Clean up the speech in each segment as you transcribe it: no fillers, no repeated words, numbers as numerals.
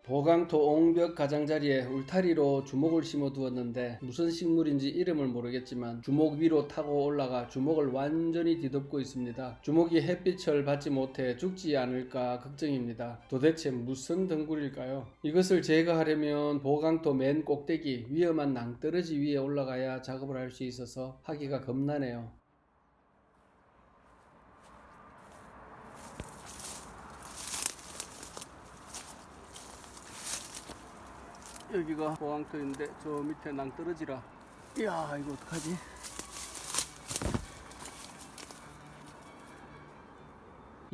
보강토 옹벽 가장자리에 울타리로 주목을 심어 두었는데 무슨 식물인지 이름을 모르겠지만 주목 위로 타고 올라가 주목을 완전히 뒤덮고 있습니다. 주목이 햇빛을 받지 못해 죽지 않을까 걱정입니다. 도대체 무슨 덩굴일까요? 이것을 제거하려면 보강토 맨 꼭대기 위험한 낭떠러지 위에 올라가야 작업을 할 수 있어서 하기가 겁나네요. 여기가 보강토인데 저 밑에 낭떠러지라. 이야, 이거 어떡하지?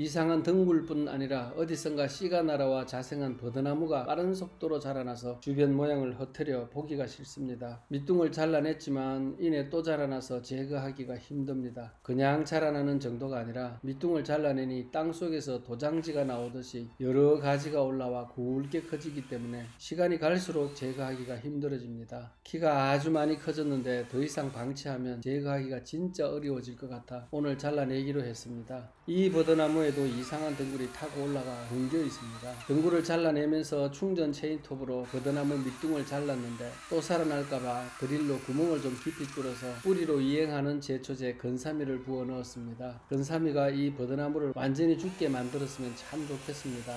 이상한 덩굴뿐 아니라 어디선가 씨가 날아와 자생한 버드나무가 빠른 속도로 자라나서 주변 모양을 허트려 보기가 싫습니다. 밑둥을 잘라냈지만 이내 또 자라나서 제거하기가 힘듭니다. 그냥 자라나는 정도가 아니라 밑둥을 잘라내니 땅속에서 도장지가 나오듯이 여러 가지가 올라와 굵게 커지기 때문에 시간이 갈수록 제거하기가 힘들어집니다. 키가 아주 많이 커졌는데 더 이상 방치하면 제거하기가 진짜 어려워질 것 같아 오늘 잘라내기로 했습니다. 이 버드나무에도 이상한 덩굴이 타고 올라가 뭉겨 있습니다. 덩굴을 잘라내면서 충전 체인톱으로 버드나무 밑둥을 잘랐는데 또 살아날까봐 드릴로 구멍을 좀 깊이 뚫어서 뿌리로 이행하는 제초제 건사미를 부어 넣었습니다. 건사미가 이 버드나무를 완전히 죽게 만들었으면 참 좋겠습니다.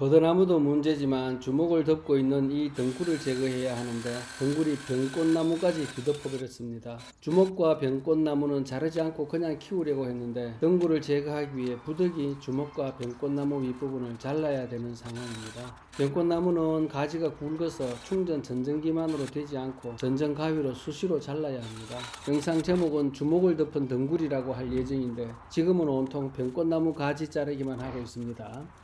버드나무도 문제지만 주목을 덮고 있는 이 덩굴을 제거해야 하는데 덩굴이 병꽃나무까지 뒤덮어버렸습니다. 주목과 병꽃나무는 자르지 않고 그냥 키우려고 했는데 덩굴을 제거하기 위해 부득이 주목과 병꽃나무 윗부분을 잘라야 되는 상황입니다. 병꽃나무는 가지가 굵어서 충전 전정기만으로 되지 않고 전정 가위로 수시로 잘라야 합니다. 영상 제목은 주목을 덮은 덩굴이라고 할 예정인데 지금은 온통 병꽃나무 가지 자르기만 하고 있습니다.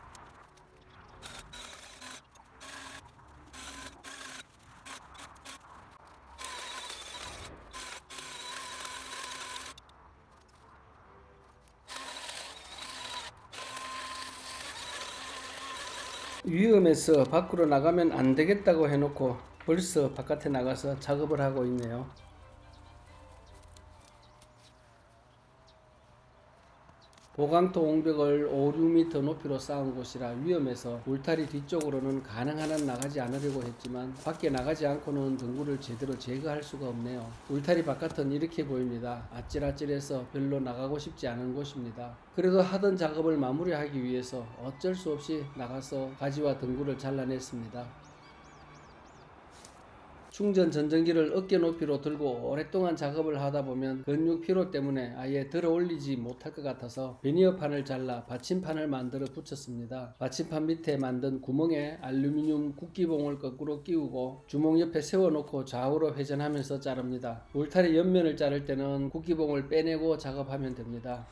위험해서 밖으로 나가면 안 되겠다고 해놓고 벌써 바깥에 나가서 작업을 하고 있네요. 보강토 옹벽을 5, 6m 높이로 쌓은 곳이라 위험해서 울타리 뒤쪽으로는 가능한 한 나가지 않으려고 했지만 밖에 나가지 않고는 덩굴을 제대로 제거할 수가 없네요. 울타리 바깥은 이렇게 보입니다. 아찔아찔해서 별로 나가고 싶지 않은 곳입니다. 그래도 하던 작업을 마무리하기 위해서 어쩔 수 없이 나가서 가지와 덩굴을 잘라냈습니다. 충전 전정기를 어깨 높이로 들고 오랫동안 작업을 하다 보면 근육 피로 때문에 아예 들어 올리지 못할 것 같아서 베니어판을 잘라 받침판을 만들어 붙였습니다. 받침판 밑에 만든 구멍에 알루미늄 국기봉을 거꾸로 끼우고 주먹 옆에 세워놓고 좌우로 회전하면서 자릅니다. 울타리 옆면을 자를 때는 국기봉을 빼내고 작업하면 됩니다.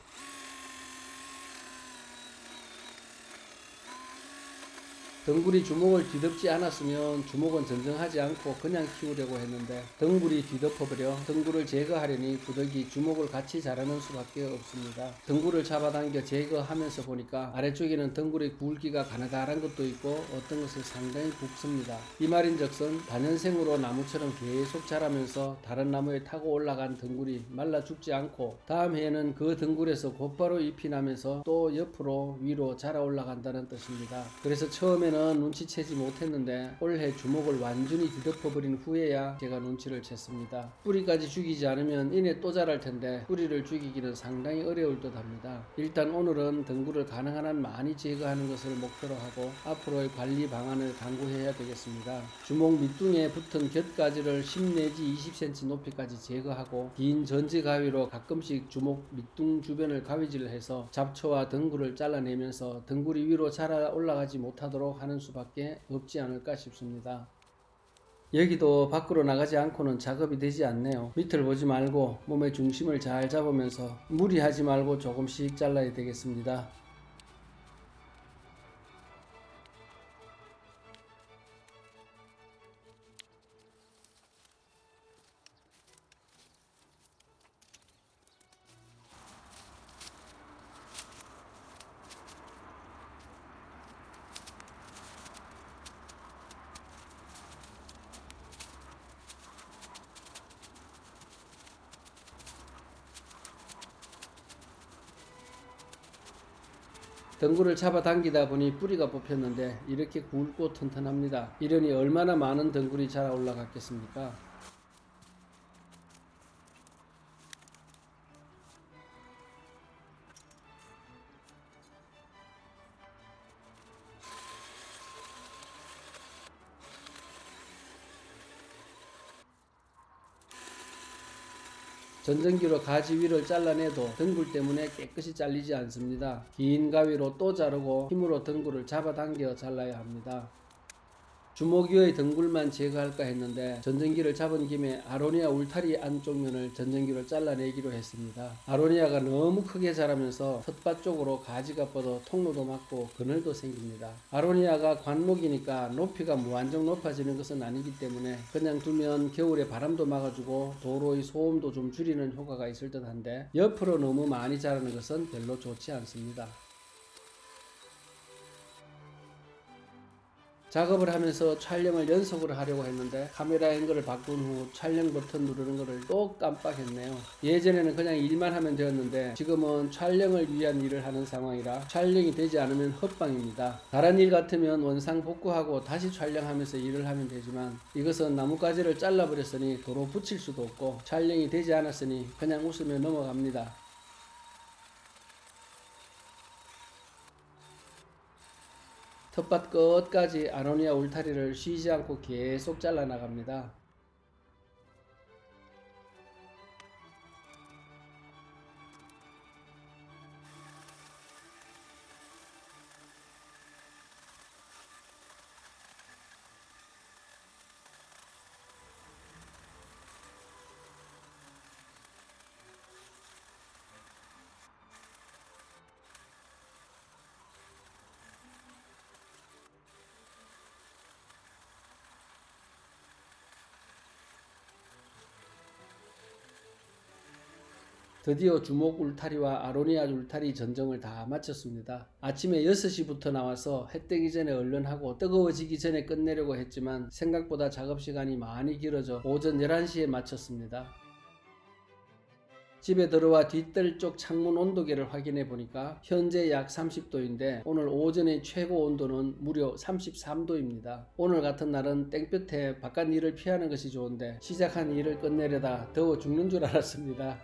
덩굴이 주목을 뒤덮지 않았으면 주목은 전정하지 않고 그냥 키우려고 했는데 덩굴이 뒤덮어버려 덩굴을 제거하려니 부득이 주목을 같이 자라는 수밖에 없습니다. 덩굴을 잡아당겨 제거하면서 보니까 아래쪽에는 덩굴의 굵기가 가느다란 것도 있고 어떤 것은 상당히 굵습니다. 이 말인즉슨 다년생으로 나무처럼 계속 자라면서 다른 나무에 타고 올라간 덩굴이 말라 죽지 않고 다음 해에는 그 덩굴에서 곧바로 잎이 나면서 또 옆으로 위로 자라 올라간다는 뜻입니다. 그래서 처음에는 눈치채지 못했는데 올해 주목을 완전히 뒤덮어버린 후에야 제가 눈치를 챘습니다. 뿌리까지 죽이지 않으면 이내 또 자랄 텐데 뿌리를 죽이기는 상당히 어려울 듯 합니다. 일단 오늘은 덩굴을 가능한 한 많이 제거하는 것을 목표로 하고 앞으로의 관리 방안을 강구해야 되겠습니다. 주목 밑둥에 붙은 곁가지를 10 내지 20cm 높이까지 제거하고 긴 전지 가위로 가끔씩 주목 밑둥 주변을 가위질을 해서 잡초와 덩굴을 잘라내면서 덩굴이 위로 자라 올라가지 못하도록 하는 수밖에 없지 않을까 싶습니다. 여기도 밖으로 나가지 않고는 작업이 되지 않네요. 밑을 보지 말고 몸의 중심을 잘 잡으면서 무리하지 말고 조금씩 잘라야 되겠습니다. 등굴을 잡아당기다 보니 뿌리가 뽑혔는데 이렇게 굵고 튼튼합니다. 이러니 얼마나 많은 등굴이 자라 올라갔겠습니까? 전전기로 가지 위를 잘라내도 등굴 때문에 깨끗이 잘리지 않습니다. 긴 가위로 또 자르고 힘으로 등굴을 잡아당겨 잘라야 합니다. 주먹 위의 등굴만 제거할까 했는데 전전기를 잡은 김에 아로니아 울타리 안쪽 면을 전전기로 잘라내기로 했습니다. 아로니아가 너무 크게 자라면서 텃밭 쪽으로 가지가 뻗어 통로도 막고 그늘도 생깁니다. 아로니아가 관목이니까 높이가 무한정 높아지는 것은 아니기 때문에 그냥 두면 겨울에 바람도 막아주고 도로의 소음도 좀 줄이는 효과가 있을 듯한데 옆으로 너무 많이 자라는 것은 별로 좋지 않습니다. 작업을 하면서 촬영을 연속으로 하려고 했는데 카메라 앵글을 바꾼 후 촬영 버튼 누르는 것을 또 깜빡했네요. 예전에는 그냥 일만 하면 되었는데 지금은 촬영을 위한 일을 하는 상황이라 촬영이 되지 않으면 헛방입니다. 다른 일 같으면 원상 복구하고 다시 촬영하면서 일을 하면 되지만 이것은 나뭇가지를 잘라버렸으니 도로 붙일 수도 없고 촬영이 되지 않았으니 그냥 웃으며 넘어갑니다. 텃밭 끝까지 아로니아 울타리를 쉬지 않고 계속 잘라 나갑니다. 드디어 주목 울타리와 아로니아 울타리 전정을 다 마쳤습니다. 아침에 6시부터 나와서 해 뜨기 전에 얼른 하고 뜨거워지기 전에 끝내려고 했지만 생각보다 작업 시간이 많이 길어져 오전 11시에 마쳤습니다. 집에 들어와 뒷뜰 쪽 창문 온도계를 확인해 보니까 현재 약 30도인데 오늘 오전의 최고 온도는 무려 33도입니다. 오늘 같은 날은 땡볕에 바깥 일을 피하는 것이 좋은데 시작한 일을 끝내려다 더워 죽는 줄 알았습니다.